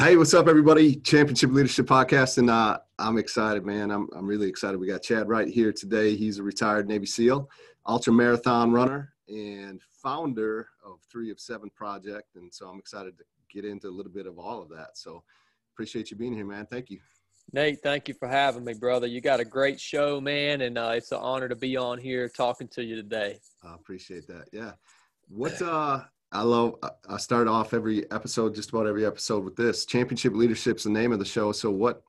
Hey, what's up, everybody? Championship Leadership Podcast, and I'm excited, man. I'm really excited. We got Chadd Wright here today. He's a retired Navy SEAL, ultra marathon runner, and founder of 3 of 7 Project. And so I'm excited to get into a little bit of all of that. So appreciate you being here, man. Thank you. Nate, thank you for having me, brother. You got a great show, man, and it's an honor to be on here talking to you today. I appreciate that. Yeah. I start off every episode, just about every episode, with this. Championship Leadership's the name of the show. So what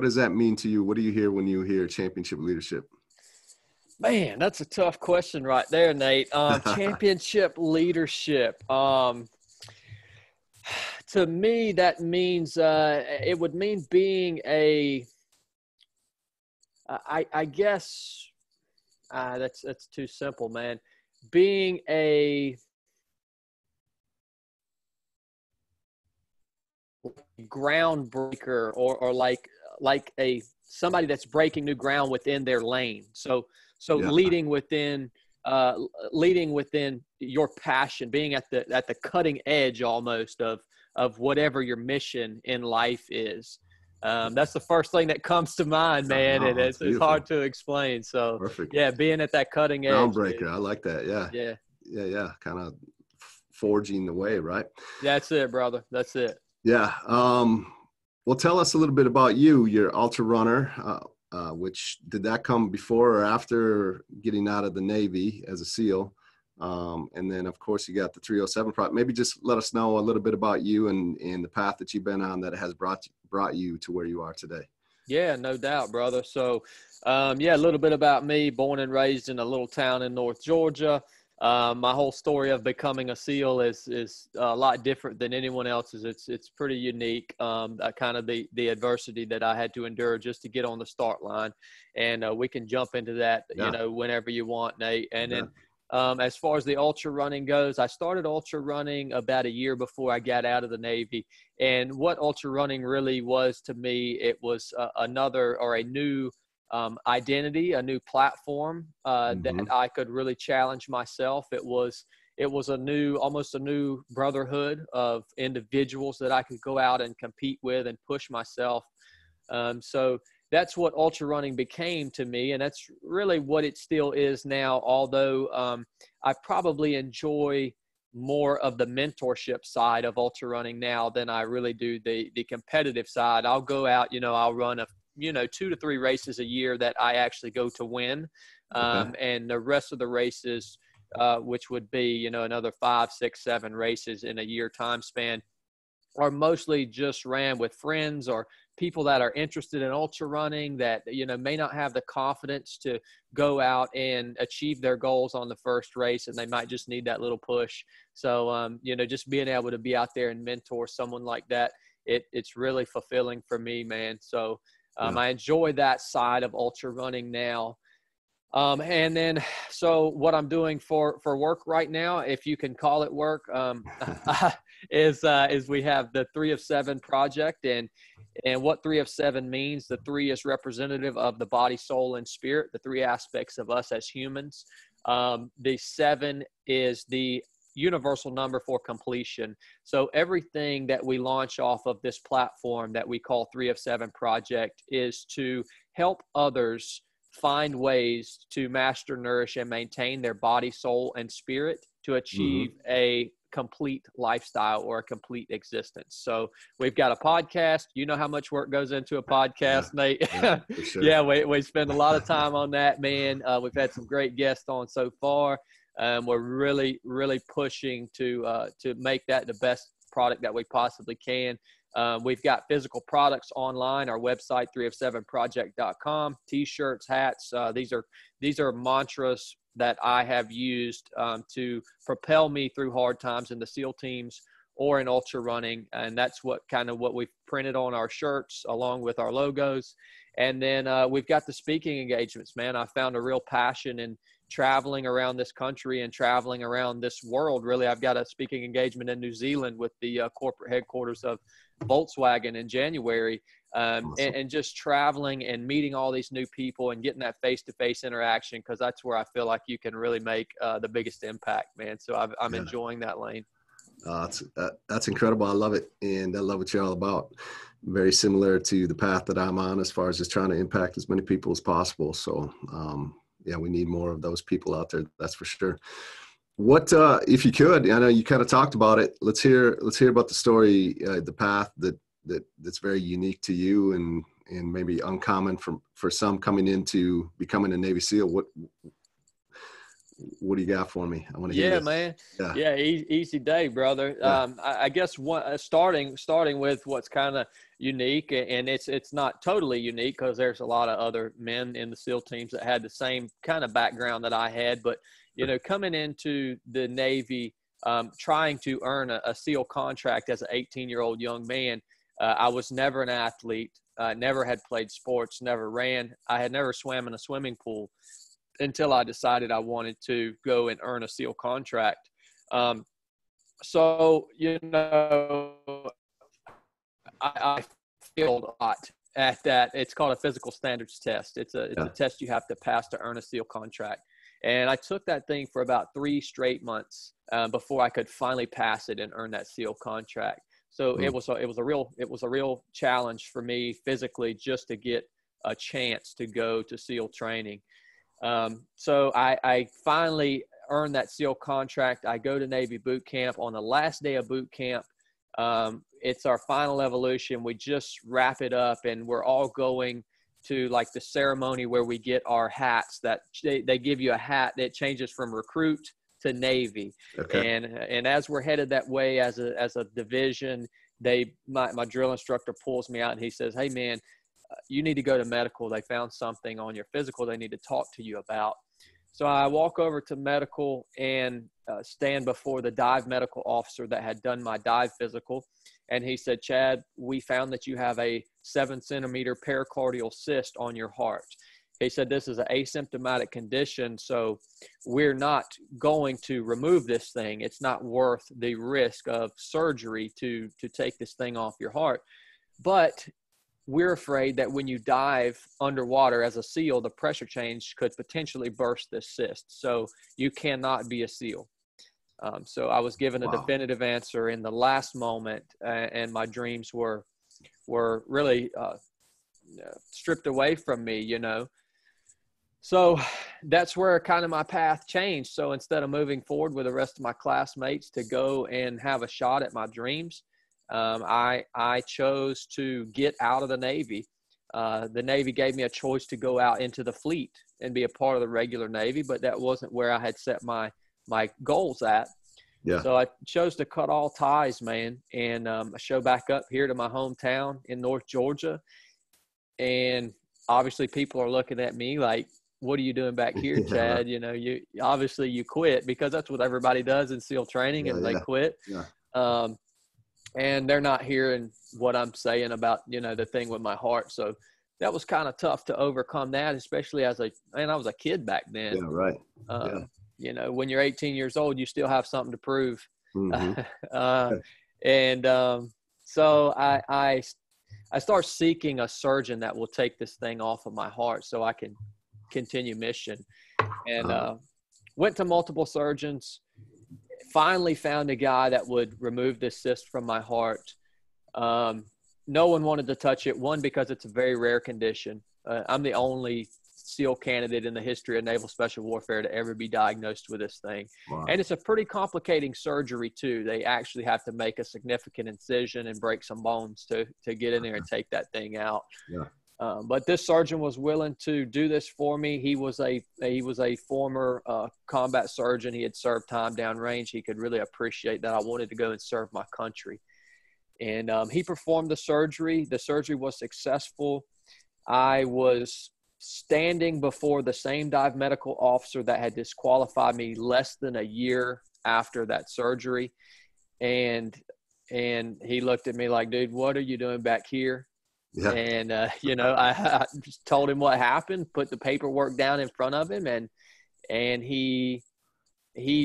does that mean to you? What do you hear when you hear championship leadership? Man, that's a tough question right there, Nate. Championship leadership. To me, that means it would mean being I guess that's too simple, man. Being a groundbreaker or like somebody that's breaking new ground within their lane. So yeah. leading within your passion, being at the cutting edge almost of whatever your mission in life is. That's the first thing that comes to mind, man. And it's hard to explain. So perfect. Yeah, being at that cutting edge. Groundbreaker. Dude. I like that. Yeah. Kind of forging the way, right? That's it, brother. That's it. Yeah. Well, tell us a little bit about you. You're Ultrarunner, which did that come before or after getting out of the Navy as a SEAL? And then, of course, you got the 307 project. Maybe just let us know a little bit about you and the path that you've been on that has brought you to where you are today. Yeah, no doubt, brother. So, a little bit about me. Born and raised in a little town in North Georgia. My whole story of becoming a SEAL is a lot different than anyone else's. It's pretty unique. Kind of the adversity that I had to endure just to get on the start line, and we can jump into that, whenever you want, Nate. And then, as far as the ultra running goes, I started ultra running about a year before I got out of the Navy. And what ultra running really was to me, it was a new identity, a new platform that I could really challenge myself. It was almost a new brotherhood of individuals that I could go out and compete with and push myself. So that's what ultra running became to me. And that's really what it still is now. Although I probably enjoy more of the mentorship side of ultra running now than I really do the competitive side. I'll go out, I'll run 2 to 3 races a year that I actually go to win. And the rest of the races, which would be, another 5, 6, 7 races in a year time span, are mostly just ran with friends or people that are interested in ultra running that, may not have the confidence to go out and achieve their goals on the first race. And they might just need that little push. So, just being able to be out there and mentor someone like that, it's really fulfilling for me, man. So, I enjoy that side of ultra running now. And then, so what I'm doing for work right now, if you can call it work, is we have the 3 of 7 project. And what 3 of 7 means, the 3 is representative of the body, soul, and spirit, the 3 aspects of us as humans. The 7 is the universal number for completion. So everything that we launch off of this platform that we call 3 of 7 Project is to help others find ways to master, nourish, and maintain their body, soul, and spirit to achieve a complete lifestyle or a complete existence. So we've got a podcast. You know how much work goes into a podcast, Nate. Yeah, for sure. We spend a lot of time on that, man. We've had some great guests on so far. We're really, really pushing to make that the best product that we possibly can. We've got physical products online, our website, 3of7project.com, t-shirts, hats. These are mantras that I have used to propel me through hard times in the SEAL teams or in ultra running. And that's what we've printed on our shirts along with our logos. And then we've got the speaking engagements, man. I found a real passion in traveling around this country and traveling around this world. Really, I've got a speaking engagement in New Zealand with the corporate headquarters of Volkswagen in January. Awesome. And just traveling and meeting all these new people and getting that face-to-face interaction, because that's where I feel like you can really make the biggest impact, man. So I'm enjoying that lane. That's incredible. I love it. And I love what you're all about. Very similar to the path that I'm on as far as just trying to impact as many people as possible. So, yeah, we need more of those people out there. That's for sure. What, if you could, I know you kind of talked about it. Let's hear about the story, the path that's very unique to you and maybe uncommon for some coming into becoming a Navy SEAL. What do you got for me? I want to hear this. Man. Yeah. Easy day, brother. Yeah. I guess starting with what's kind of unique, and it's not totally unique because there's a lot of other men in the SEAL teams that had the same kind of background that I had. But, coming into the Navy, trying to earn a SEAL contract as an 18-year-old young man, I was never an athlete, never had played sports, never ran. I had never swam in a swimming pool until I decided I wanted to go and earn a SEAL contract. So, I failed a lot at that. It's called a physical standards test. It's a test you have to pass to earn a SEAL contract. And I took that thing for about 3 straight months before I could finally pass it and earn that SEAL contract. So it was a real challenge for me physically just to get a chance to go to SEAL training. So I finally earned that SEAL contract. I go to Navy boot camp. On the last day of boot camp, it's our final evolution. We just wrap it up, and we're all going to like the ceremony where we get our hats. That they give you a hat that changes from recruit to Navy. Okay. And as we're headed that way as a division, my drill instructor pulls me out and he says, "Hey man, you need to go to medical. They found something on your physical they need to talk to you about." So I walk over to medical and stand before the dive medical officer that had done my dive physical. And he said, "Chadd, we found that you have a 7-centimeter pericardial cyst on your heart." He said, "This is an asymptomatic condition, so we're not going to remove this thing. It's not worth the risk of surgery to take this thing off your heart. But we're afraid that when you dive underwater as a SEAL, the pressure change could potentially burst this cyst. So you cannot be a SEAL." So I was given a definitive answer in the last moment, and my dreams were really stripped away from me, So that's where kind of my path changed. So instead of moving forward with the rest of my classmates to go and have a shot at my dreams, I chose to get out of the Navy. The Navy gave me a choice to go out into the fleet and be a part of the regular Navy, but that wasn't where I had set my goals at. Yeah. So I chose to cut all ties, man, and I show back up here to my hometown in North Georgia. And obviously people are looking at me like, "What are you doing back here, Chadd?" You obviously you quit, because that's what everybody does in SEAL training, and they quit. Yeah. And they're not hearing what I'm saying about, the thing with my heart. So that was kind of tough to overcome that, especially I was a kid back then. Yeah, right. When you're 18 years old, you still have something to prove. Mm-hmm. So I start seeking a surgeon that will take this thing off of my heart so I can continue mission. And went to multiple surgeons. Finally found a guy that would remove this cyst from my heart. No one wanted to touch it. One, because it's a very rare condition. I'm the only SEAL candidate in the history of Naval Special Warfare to ever be diagnosed with this thing. Wow. And it's a pretty complicating surgery too. They actually have to make a significant incision and break some bones to get in there and take that thing out. Yeah. But this surgeon was willing to do this for me. He was a former combat surgeon. He had served time downrange. He could really appreciate that I wanted to go and serve my country. And he performed the surgery. The surgery was successful. I was standing before the same dive medical officer that had disqualified me less than a year after that surgery. And he looked at me like, "Dude, what are you doing back here?" Yeah. And, I just told him what happened, put the paperwork down in front of him, and he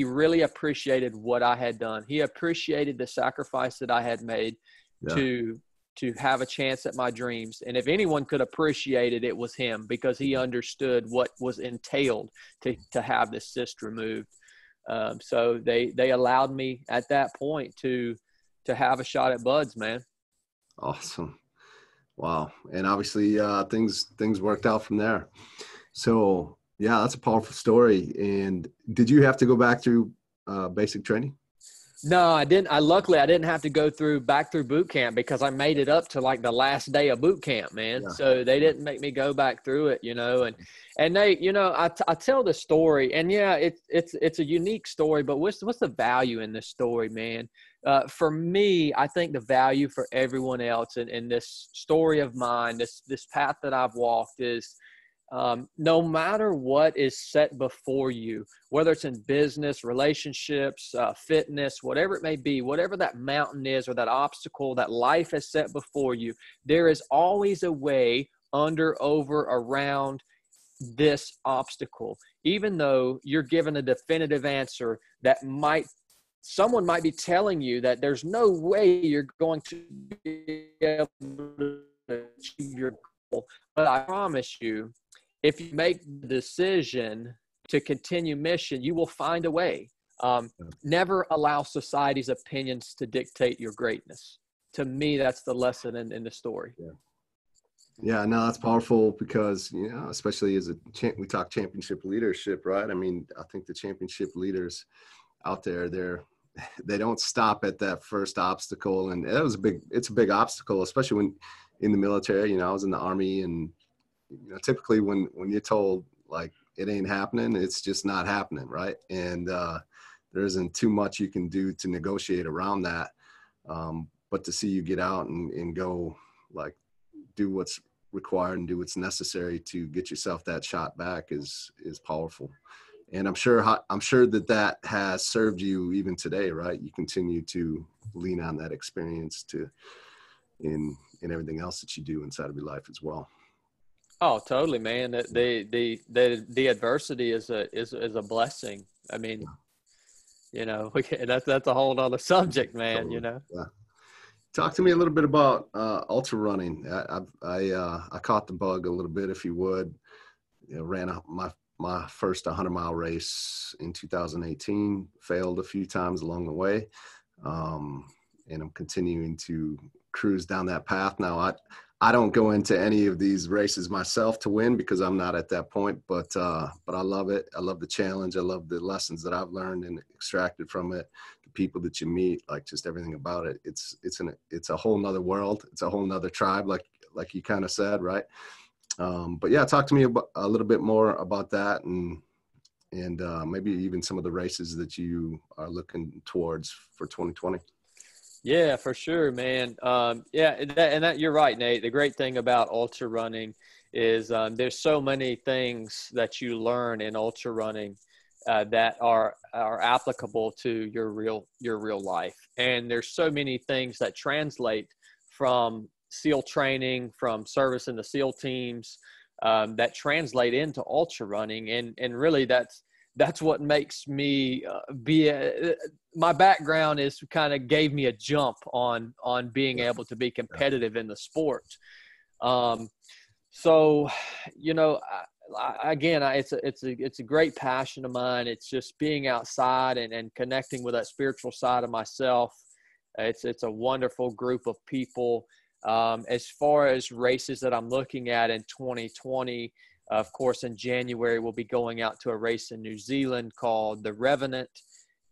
really appreciated what I had done. He appreciated the sacrifice that I had made to have a chance at my dreams. And if anyone could appreciate it, it was him, because he understood what was entailed to have this cyst removed. So they allowed me at that point to have a shot at buds, man. Awesome. Wow. And obviously things worked out from there. So yeah, that's a powerful story. And did you have to go back through basic training? No, I didn't. Luckily I didn't have to go back through boot camp because I made it up to like the last day of boot camp, man. Yeah. So they didn't make me go back through it, and they, I tell the story, and yeah, it's a unique story, but what's the value in this story, man? For me, I think the value for everyone else in this story of mine, this path that I've walked is, no matter what is set before you, whether it's in business, relationships, fitness, whatever it may be, whatever that mountain is or that obstacle that life has set before you, there is always a way under, over, around this obstacle. Even though you're given a definitive answer that someone might be telling you that there's no way you're going to be able to achieve your goal, but I promise you, if you make the decision to continue mission, you will find a way. Never allow society's opinions to dictate your greatness. To me, that's the lesson in the story. Yeah, no, that's powerful because, especially as we talk championship leadership, right? I mean, I think the championship leaders out there, they don't stop at that first obstacle. And it's a big obstacle, especially when in the military. I was in the Army, and typically when you're told like it ain't happening, it's just not happening, right? And there isn't too much you can do to negotiate around that. But to see you get out and go, like, do what's required and do what's necessary to get yourself that shot back is powerful. And I'm sure that has served you even today, right? You continue to lean on that experience in everything else that you do inside of your life as well. Oh, totally, man. The adversity is a blessing. I mean, that's a whole other subject, man. Totally. Yeah. Talk to me a little bit about ultra running. I caught the bug a little bit, if you would. Ran my first 100-mile race in 2018. Failed a few times along the way, and I'm continuing to cruise down that path now. I don't go into any of these races myself to win because I'm not at that point, but I love it. I love the challenge. I love the lessons that I've learned and extracted from it. The people that you meet, like just everything about it. It's a whole nother world. It's a whole nother tribe, like you kind of said, right? But yeah, talk to me a little bit more about that and maybe even some of the races that you are looking towards for 2020. Yeah, for sure, man. You're right, Nate. The great thing about ultra running is there's so many things that you learn in ultra running that are applicable to your real life, and there's so many things that translate from SEAL training, from service in the SEAL teams, that translate into ultra running, and really that's what makes me my background is kind of gave me a jump on being able to be competitive in the sport. So, it's a great passion of mine. It's just being outside and connecting with that spiritual side of myself. It's a wonderful group of people. As far as races that I'm looking at in 2020, of course, in January, we'll be going out to a race in New Zealand called the Revenant.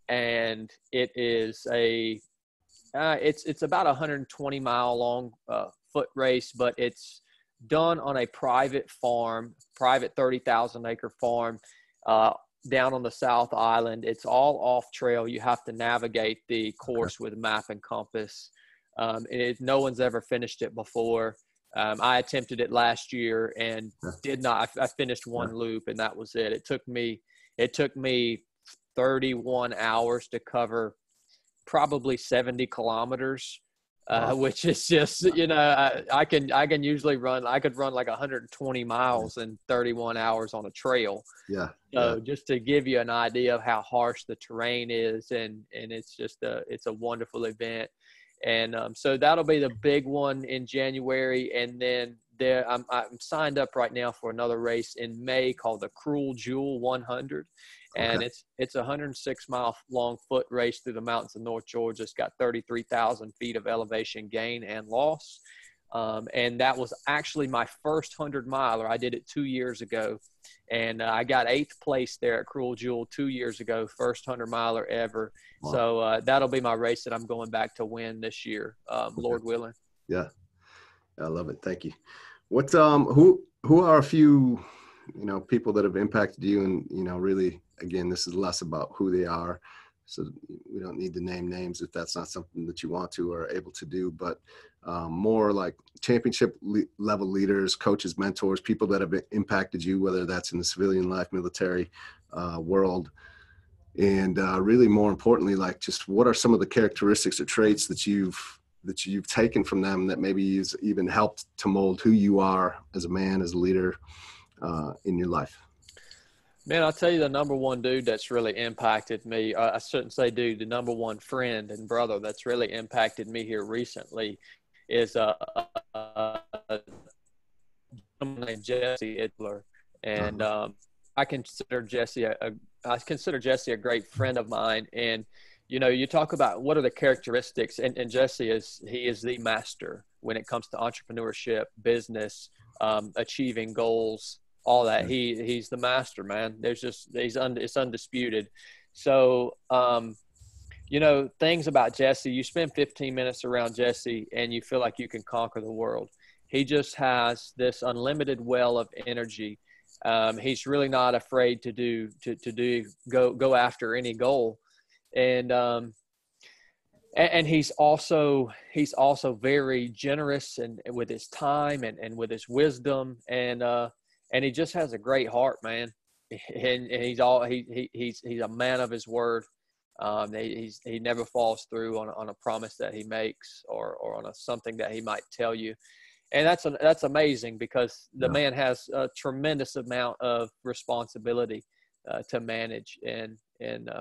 And it is it's about 120-mile long foot race, but it's done on a private 30,000 acre farm down on the South Island. It's all off trail. You have to navigate the course with map and compass. No one's ever finished it before. I attempted it last year and did not. I finished one loop and that was it. It took me 31 hours to cover probably 70 kilometers, which is just, I can usually I could run like 120 miles in 31 hours on a trail. Yeah. So just to give you an idea of how harsh the terrain is, and it's just it's a wonderful event. And so that'll be the big one in January. And then I'm signed up right now for another race in May called the Cruel Jewel 100. And it's a 106-mile long foot race through the mountains of North Georgia. It's got 33,000 feet of elevation gain and loss. And that was actually my first 100-miler. I did it 2 years ago, and I got 8th place there at Cruel Jewel 2 years ago, first 100-miler ever. Wow. So that'll be my race that I'm going back to win this year, Lord willing. Yeah, I love it. Thank you. What who are a few people that have impacted you, and really, again, this is less about who they are, so we don't need to name names if that's not something that you want to or are able to do, but more like championship level leaders, coaches, mentors, people that have impacted you, whether that's in the civilian life, military world, and really more importantly, like just what are some of the characteristics or traits that you've taken from them that maybe has even helped to mold who you are as a man, as a leader in your life? Man, I'll tell you the number one dude that's really impacted me. I shouldn't say dude, the number one friend and brother that's really impacted me here recently is a gentleman named Jesse Idler. And I consider Jesse a great friend of mine. And, you talk about what are the characteristics, and Jesse is the master when it comes to entrepreneurship, business, achieving goals, all that. He's the master, man. It's undisputed. So, things about Jesse, you spend 15 minutes around Jesse and you feel like you can conquer the world. He just has this unlimited well of energy. He's really not afraid to go after any goal. And he's also very generous and with his time and with his wisdom, and he just has a great heart, man. And he's a man of his word. He never falls through on a promise that he makes or on something that he might tell you. And that's amazing, because the man has a tremendous amount of responsibility to manage, and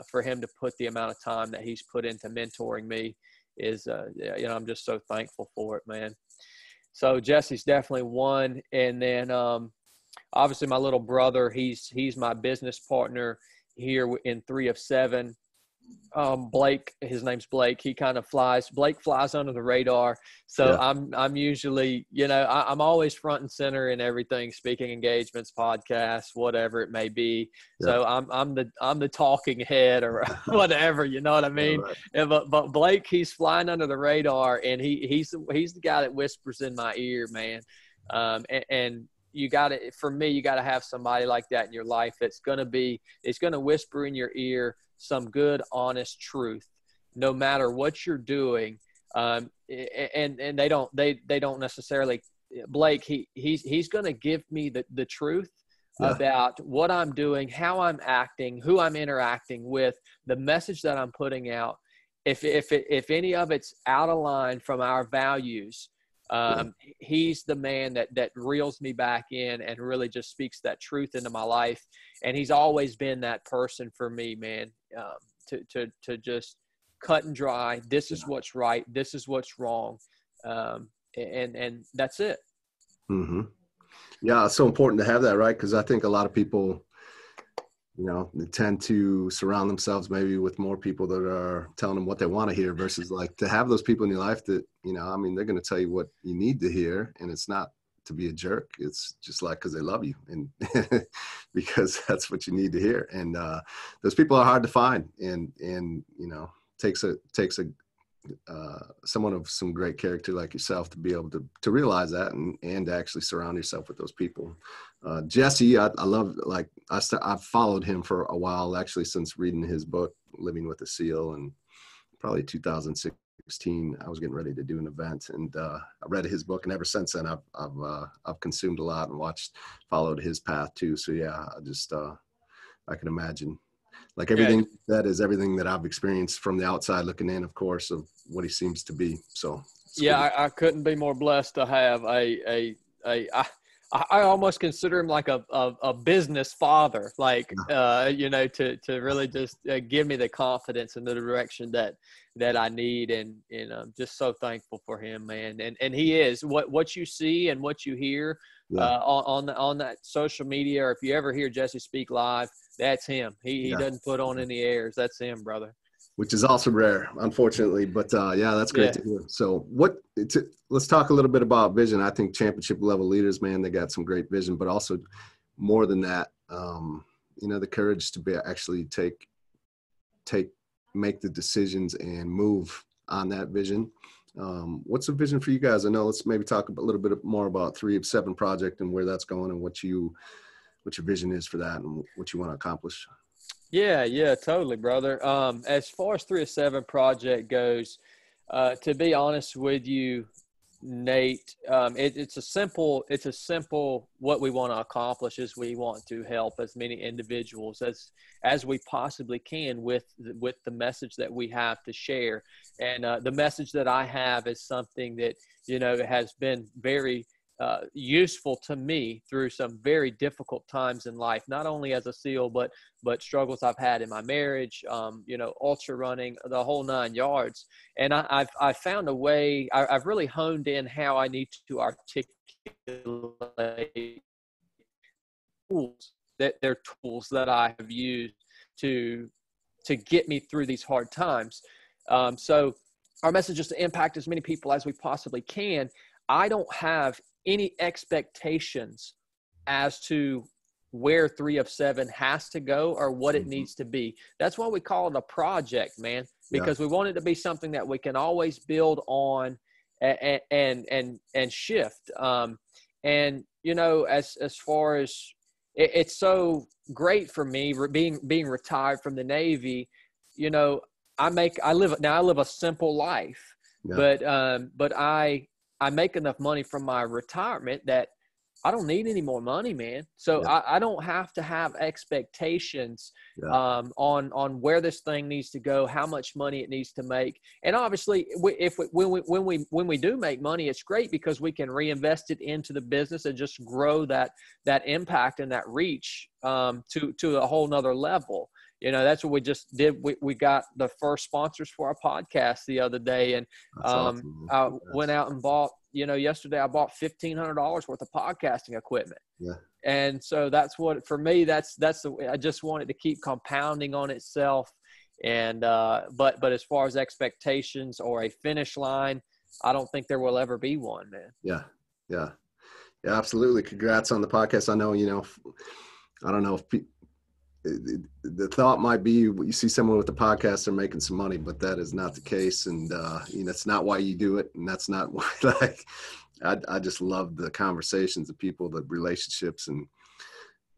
for him to put the amount of time that he's put into mentoring me is, I'm just so thankful for it, man. So Jesse's definitely one. And then, obviously my little brother, he's my business partner here in 3 of 7. Blake, his name's Blake. Blake flies under the radar. So I'm usually, I'm always front and center in everything, speaking engagements, podcasts, whatever it may be. Yeah. So I'm the talking head or whatever, you know what I mean? Yeah, right. But Blake, he's flying under the radar, and he's the guy that whispers in my ear, man. And you got to have somebody like that in your life it's going to whisper in your ear some good, honest truth, no matter what you're doing. And they don't necessarily, Blake, he's going to give me the truth about what I'm doing, how I'm acting, who I'm interacting with, the message that I'm putting out. If any of it's out of line from our values, he's the man that reels me back in and really just speaks that truth into my life. And he's always been that person for me, man, to just cut and dry. This is what's right. This is what's wrong. And that's it. Mm-hmm. Yeah. It's so important to have that, right? Because I think a lot of people, they tend to surround themselves maybe with more people that are telling them what they want to hear, versus like to have those people in your life that, they're going to tell you what you need to hear. And it's not to be a jerk. It's just like, cause they love you, and because that's what you need to hear. And those people are hard to find, and takes someone of some great character like yourself to be able to realize that and actually surround yourself with those people. Jesse, I love, like I've followed him for a while, actually, since reading his book, Living with a SEAL, and probably 2016, I was getting ready to do an event, and I read his book, and ever since then I've consumed a lot and followed his path too. So yeah, I can imagine, like everything that is everything that I've experienced from the outside looking in, of course, of what he seems to be. So yeah, I couldn't be more blessed to have I almost consider him like a business father, like, to really just give me the confidence in the direction that I need. And I'm just so thankful for him, man. And he is what you see and what you hear on that social media, or if you ever hear Jesse speak live, That's him. He Yeah. doesn't put on any airs. That's him, brother. Which is also rare, unfortunately. But yeah, that's great Yeah. to hear. So let's talk a little bit about vision. I think championship level leaders, man, they got some great vision, but also more than that, the courage to be actually make the decisions and move on that vision. What's the vision for you guys? I know, let's maybe talk a little bit more about 3 of 7 project and where that's going and what your vision is for that and what you want to accomplish. Yeah, totally, brother. As far as 3 of 7 project goes, to be honest with you, Nate, it's a simple, what we want to accomplish is we want to help as many individuals as we possibly can with the message that we have to share. And the message that I have is something that, has been very useful to me through some very difficult times in life, not only as a SEAL, but struggles I've had in my marriage, ultra running, the whole 9 yards. And I've found a way, I've really honed in how I need to articulate tools, that they're tools that I have used to get me through these hard times. So our message is to impact as many people as we possibly can. I don't have any expectations as to where 3 of 7 has to go or what it needs to be. That's why we call it a project, man, because we want it to be something that we can always build on and shift. And as far as it's so great for me being retired from the Navy, I live a simple life, but I make enough money from my retirement that I don't need any more money, man. So I don't have to have expectations on where this thing needs to go, how much money it needs to make. And obviously, when we do make money, it's great because we can reinvest it into the business and just grow that impact and that reach to a whole nother level. That's what we just did. We got the first sponsors for our podcast the other day. And awesome, I went out and bought, yesterday I bought $1,500 worth of podcasting equipment. Yeah. And so that's what, for me, that's I just want it to keep compounding on itself. And, but as far as expectations or a finish line, I don't think there will ever be one, man. Yeah, absolutely. Congrats on the podcast. I know, I don't know if the thought might be you see someone with the podcast, they're making some money, but that is not the case. And, that's not why you do it. And that's not why, I just love the conversations, the people, the relationships and,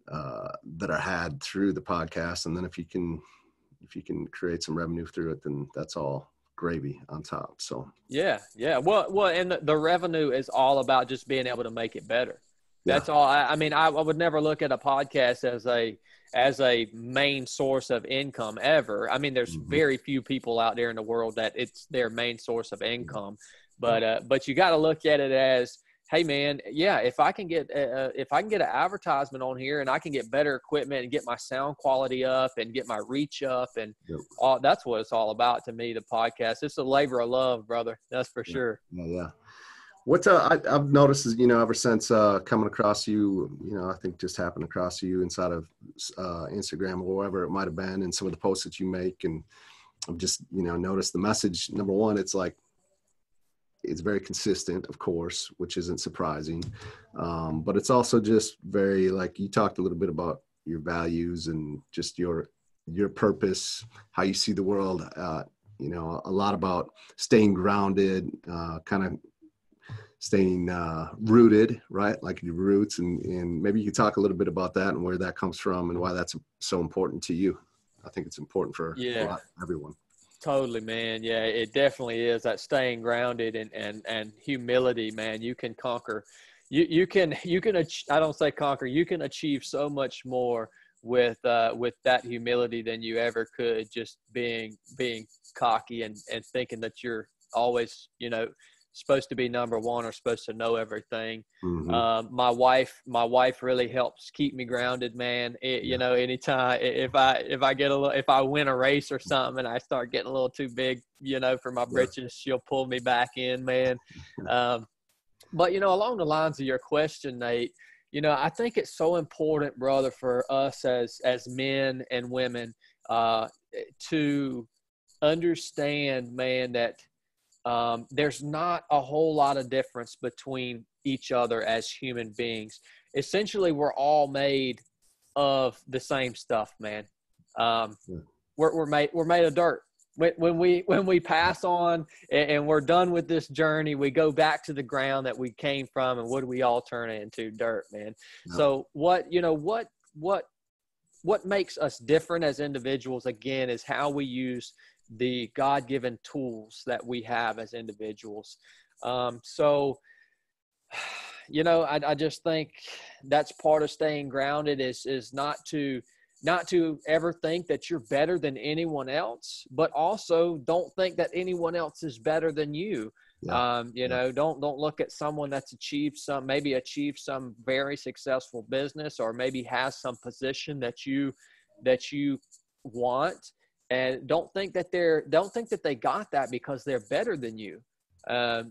that are had through the podcast. And then if you can create some revenue through it, then that's all gravy on top. So, yeah. Well, and the revenue is all about just being able to make it better. That's all. I mean, I would never look at a podcast as a main source of income ever. I mean, there's very few people out there in the world that it's their main source of income, but you got to look at it as, hey man, if I can get an advertisement on here and I can get better equipment and get my sound quality up and get my reach up and that's what it's all about to me, the podcast. It's a labor of love, brother. That's for sure. Yeah. What I've noticed is, ever since coming across you, I think just happened across you inside of Instagram or wherever it might have been, and some of the posts that you make, and I've just noticed the message. Number one, it's very consistent, of course, which isn't surprising, but it's also just very, you talked a little bit about your values and just your purpose, how you see the world. A lot about staying grounded, kind of staying rooted, right? Like your roots, and maybe you could talk a little bit about that and where that comes from and why that's so important to you. I think it's important for everyone. Totally, man. Yeah, it definitely is, that staying grounded and humility, man. You can conquer. You can I don't say conquer. You can achieve so much more with that humility than you ever could just being cocky and thinking that you're always, supposed to be number one or supposed to know everything. My wife really helps keep me grounded, man. Anytime if I win a race or something and I start getting a little too big, for my britches, she'll pull me back in, man. But along the lines of your question, Nate, I think it's so important, brother, for us as men and women to understand, man, that there's not a whole lot of difference between each other as human beings. Essentially, we're all made of the same stuff, man. We're made of dirt. When we pass on and we're done with this journey, we go back to the ground that we came from, and what do we all turn into? Dirt, man. Yeah. So what makes us different as individuals, again, is how we use the God-given tools that we have as individuals. I just think that's part of staying grounded is not to ever think that you're better than anyone else, but also don't think that anyone else is better than you. Yeah. Don't look at someone that's achieved some very successful business, or maybe has some position that you want, and don't think that they got that because they're better than you,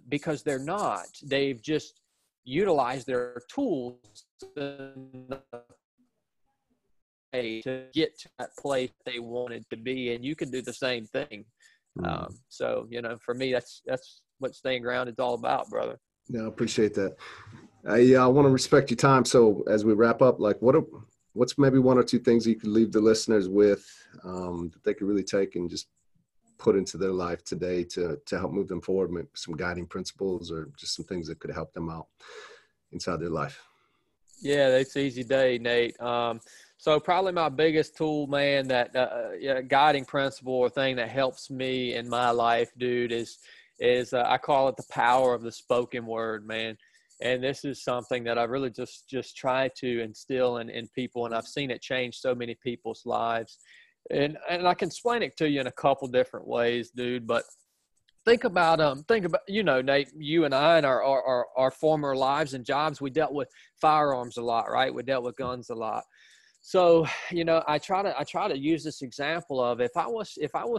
because they're not. They've just utilized their tools to get to that place they wanted to be, and you can do the same thing. For me, that's what staying grounded is all about, brother. Yeah, I appreciate that. I want to respect your time. So as we wrap up, like what's maybe one or two things you could leave the listeners with that they could really take and just put into their life today to help move them forward, maybe some guiding principles or just some things that could help them out inside their life? Yeah, that's easy day, Nate. So probably my biggest tool, man, that guiding principle or thing that helps me in my life, dude, is I call it the power of the spoken word, man. And this is something that I really just try to instill in people, and I've seen it change so many people's lives. And I can explain it to you in a couple different ways, dude. But think about Nate, you and I in our former lives and jobs, we dealt with firearms a lot, right? We dealt with guns a lot. So, I try to use this example of if I was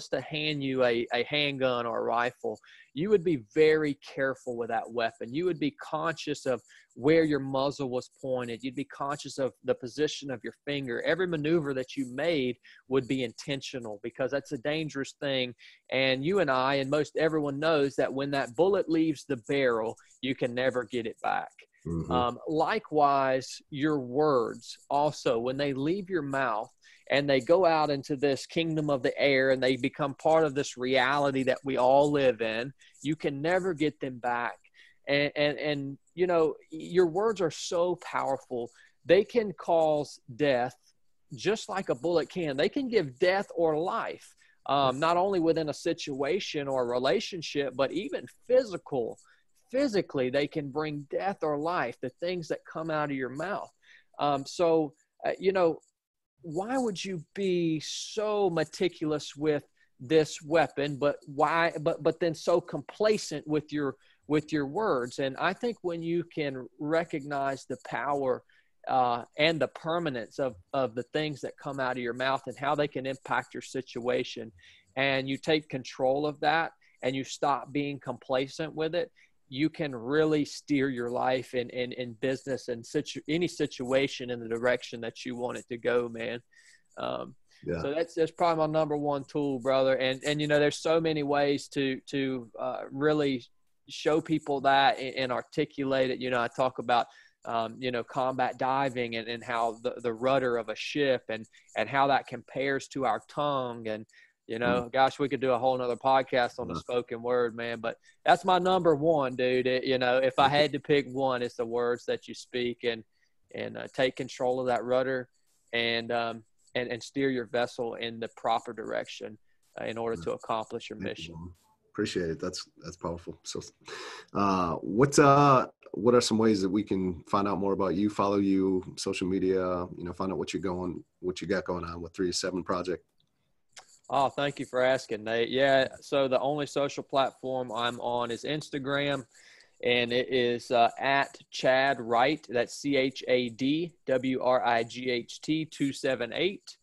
to hand you a handgun or a rifle, you would be very careful with that weapon. You would be conscious of where your muzzle was pointed. You'd be conscious of the position of your finger. Every maneuver that you made would be intentional, because that's a dangerous thing. And you and I, and most everyone knows that when that bullet leaves the barrel, you can never get it back. Mm-hmm. Likewise, your words also, when they leave your mouth and they go out into this kingdom of the air and they become part of this reality that we all live in, you can never get them back. And your words are so powerful. They can cause death just like a bullet can. They can give death or life, not only within a situation or a relationship, but even physically, they can bring death or life, the things that come out of your mouth. Why would you be so meticulous with this weapon, but then so complacent with your words? And I think when you can recognize the power and the permanence of the things that come out of your mouth and how they can impact your situation, and you take control of that and you stop being complacent with it, you can really steer your life in business and any situation in the direction that you want it to go, man. So that's probably my number one tool, brother. And there's so many ways to really show people that and articulate it. I talk about combat diving and how the rudder of a ship and how that compares to our tongue. And gosh, we could do a whole nother podcast on the spoken word, man. But that's my number one, dude. If I had to pick one, it's the words that you speak, and take control of that rudder and steer your vessel in the proper direction in order to accomplish your mission. Appreciate it. That's powerful. So, what are some ways that we can find out more about you, follow you, social media, find out what you got going on with 3-7 Project? Oh, thank you for asking, Nate. Yeah, so the only social platform I'm on is Instagram, and it is at Chadd Wright. That's ChadWright 278.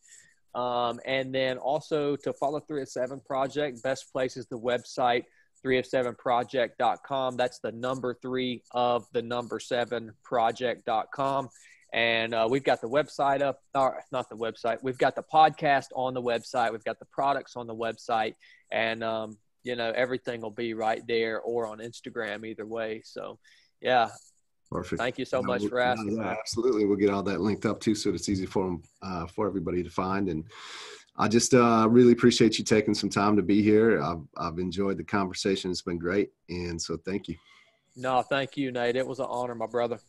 And then also to follow 3-7 Project, best place is the website 3of7project.com. That's the number 3 of the number 7 project.com. And we've got the website up, or not the website. We've got the podcast on the website. We've got the products on the website, and everything will be right there or on Instagram, either way. So, yeah. Perfect. Thank you so much for asking. Yeah, absolutely. We'll get all that linked up too, so it's easy for them, for everybody to find. And I just really appreciate you taking some time to be here. I've enjoyed the conversation. It's been great. And so thank you. No, thank you, Nate. It was an honor, my brother.